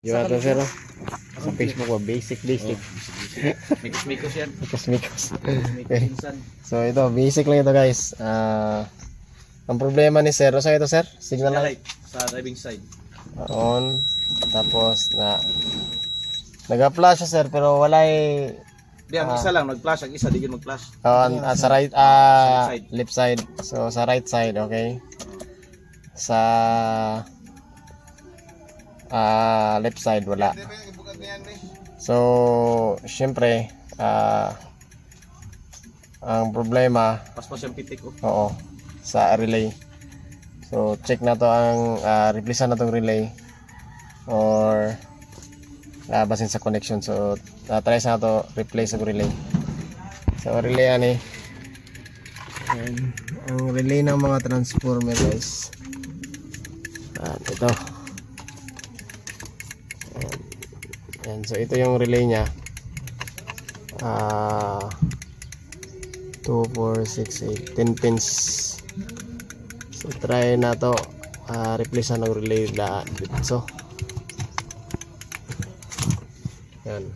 Yung ato sir, sa Facebook ko, basic. Mikos yan. Mikos. Okay. So ito, basic lang ito guys. Ang problema ni sir, sa ito sir? Signal light. Sa driving side. On. Tapos nag-flash siya sir, pero wala Di, ang isa lang, nag-flash. Ang isa, di yun mag-flash. sa right, side. left side. So sa right side, okay. Sa left side wala. So syempre ang problema Paspas yung pitik oh. Oo, sa relay. So check na to ang replace na tong relay or basin sa connection. So try sa to replace ang relay. So relay ani ang relay ng mga transformer guys. Ito. Yan, so ito yung relay nya. 2, 4, 6, 8, 10 pins. So try na to replace ng relay dito. Yan.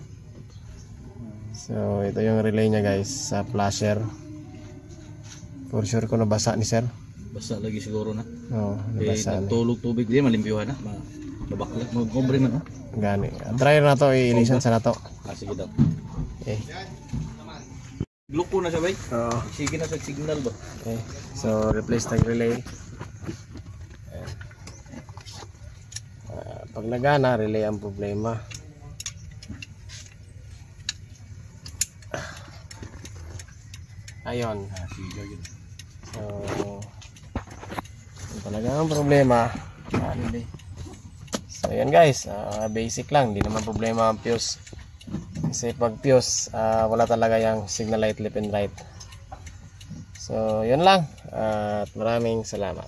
So ito yung relay nya guys sa flasher. For sure ko nabasa ni sir. Basa lagi siguro na. Oo, nabasa na. Nagtulog tubig din, malimpyuhan na. Mabakla, mag-cobre man. Gani. Try na to, i-listen sa na to. Sige daw. Okay. Gluko na siya bay? Oo. Sige na sa signal ba? Okay. So replace tag relay. Pag nagana, relay ang problema. Ayon. So talaga ang problema. Relay. So yan guys, basic lang, hindi naman problema ang fuse. Kasi pag fuse, wala talaga yung signal light left and right. So yun lang, at maraming salamat.